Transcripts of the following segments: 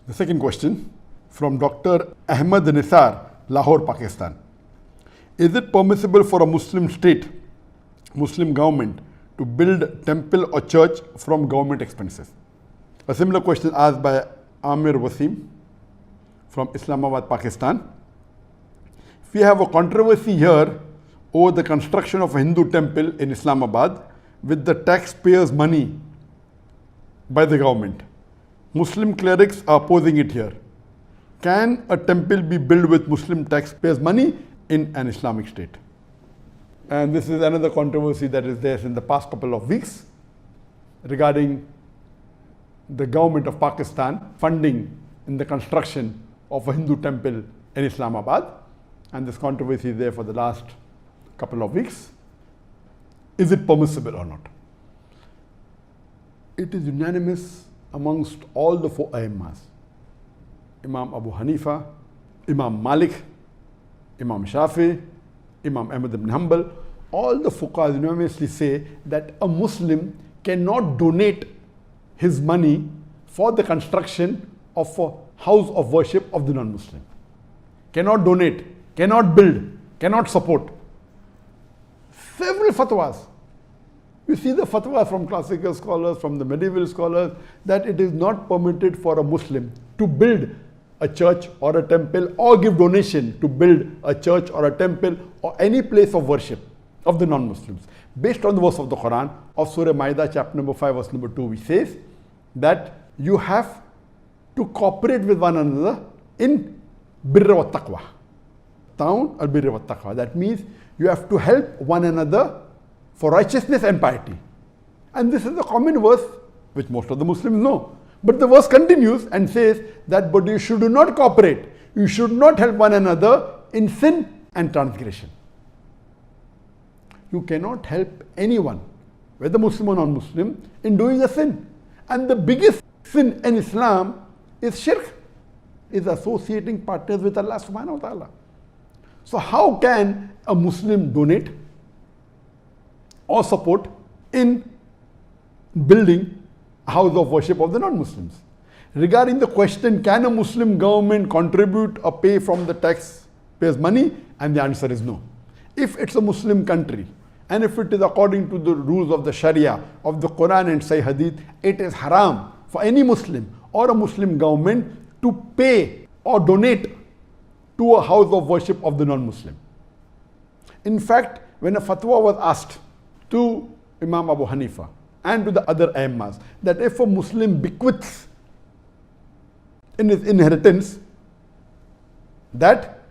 The second question from Dr. Ahmed Nisar, Lahore, Pakistan. Is it permissible for a Muslim state, Muslim government, to build temple or church from government expenses? A similar question asked by Amir Wasim from Islamabad, Pakistan. We have a controversy here over the construction of a Hindu temple in Islamabad with the taxpayers' money by the government. Muslim clerics are opposing it here. Can a temple be built with Muslim taxpayers' money in an Islamic state? And this is another controversy that is there in the past couple of weeks regarding the government of Pakistan funding in the construction of a Hindu temple in Islamabad. And this controversy is there for the last couple of weeks. Is it permissible or not? It is unanimous amongst all the four Aimmas, Imam Abu Hanifa, Imam Malik, Imam Shafi, Imam Ahmad ibn Hanbal. All the fuqahas unanimously say that a Muslim cannot donate his money for the construction of a house of worship of the non-Muslim. Cannot donate, cannot build, cannot support. Several fatwas. You see the fatwa from classical scholars, from the medieval scholars, that it is not permitted for a Muslim to build a church or a temple or give donation to build a church or a temple or any place of worship of the non-Muslims. Based on the verse of the Quran of Surah Ma'idah, chapter number 5, verse number 2, which says that you have to cooperate with one another in birra wa taqwa. Ta'awun al birra wa taqwa. That means you have to help one another for righteousness and piety. And this is a common verse which most of the Muslims know. But the verse continues and says that but you should not cooperate. You should not help one another in sin and transgression. You cannot help anyone, whether Muslim or non-Muslim, in doing a sin. And the biggest sin in Islam is shirk, is associating partners with Allah subhanahu wa ta'ala. So how can a Muslim donate or support in building a house of worship of the non-Muslims? Regarding the question, can a Muslim government contribute or pay from the taxpayers' money? And the answer is no. If it's a Muslim country, and if it is according to the rules of the Sharia, of the Quran and Sahih Hadith, it is haram for any Muslim or a Muslim government to pay or donate to a house of worship of the non-Muslim. In fact, when a fatwa was asked to Imam Abu Hanifa and to the other Aimmas that if a Muslim bequeaths in his inheritance that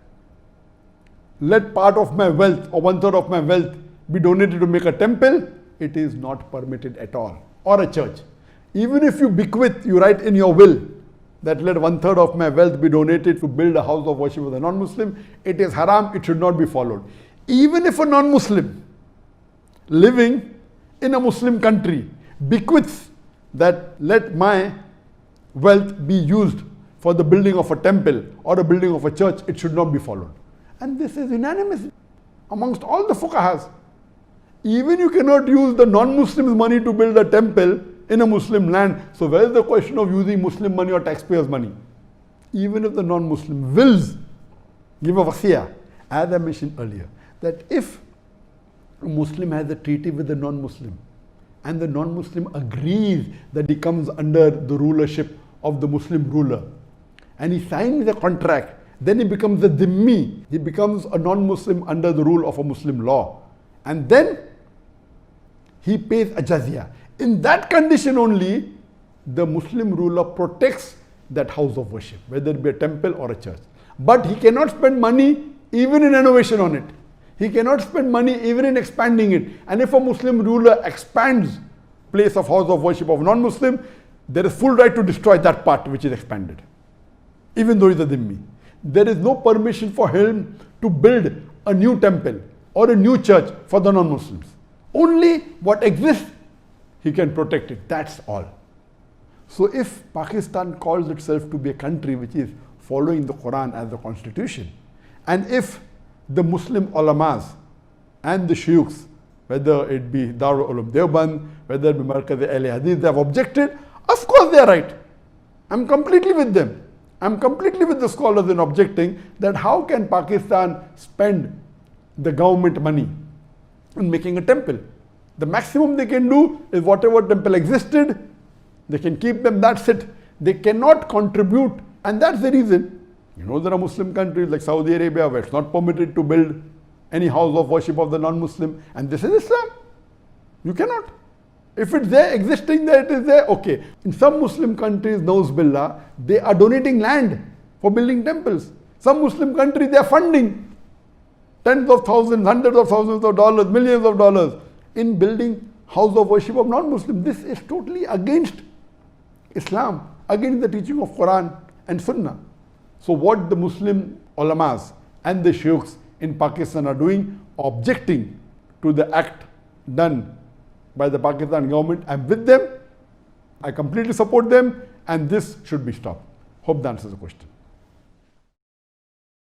let part of my wealth or 1/3 of my wealth be donated to make a temple, it is not permitted at all, or a church. Even if you bequeath, you write in your will that let 1/3 of my wealth be donated to build a house of worship with a non-Muslim, it is haram, it should not be followed. Even if a non-Muslim living in a Muslim country bequeaths that let my wealth be used for the building of a temple or the building of a church, it should not be followed. And this is unanimous amongst all the fuqahas. Even you cannot use the non-Muslims' money to build a temple in a Muslim land. So where is the question of using Muslim money or taxpayers' money? Even if the non-Muslim wills give a wasiyah, as I mentioned earlier, that if a Muslim has a treaty with the non-Muslim and the non-Muslim agrees that he comes under the rulership of the Muslim ruler and he signs the contract, then he becomes a dhimmi, he becomes a non-Muslim under the rule of a Muslim law, and then he pays a jizya. In that condition only, the Muslim ruler protects that house of worship, whether it be a temple or a church. But he cannot spend money even in renovation on it. He cannot spend money even in expanding it. And if a Muslim ruler expands place of house of worship of non-Muslim, there is full right to destroy that part which is expanded, even though he is a dhimmi. There is no permission for him to build a new temple or a new church for the non-Muslims. Only what exists, he can protect it. That's all. So if Pakistan calls itself to be a country which is following the Quran as the constitution, and if the Muslim ulamas and the shuyukhs, whether it be Darul Ulum Deoband, whether it be Markaz Ahl Hadith, they have objected, of course they are right. I'm completely with them. I'm completely with the scholars in objecting that how can Pakistan spend the government money in making a temple? The maximum they can do is whatever temple existed, they can keep them, that's it. They cannot contribute, and that's the reason. You know, there are Muslim countries like Saudi Arabia where it's not permitted to build any house of worship of the non-Muslim, and this is Islam. You cannot. If it's there, existing there, it is there, okay. In some Muslim countries, Nauz Billah, they are donating land for building temples. Some Muslim countries, they are funding tens of thousands, hundreds of thousands of dollars, millions of dollars in building house of worship of non-Muslims. This is totally against Islam, against the teaching of Quran and Sunnah. So what the Muslim ulamas and the sheikhs in Pakistan are doing, objecting to the act done by the Pakistan government, I'm with them. I completely support them, and this should be stopped. Hope that answers the question.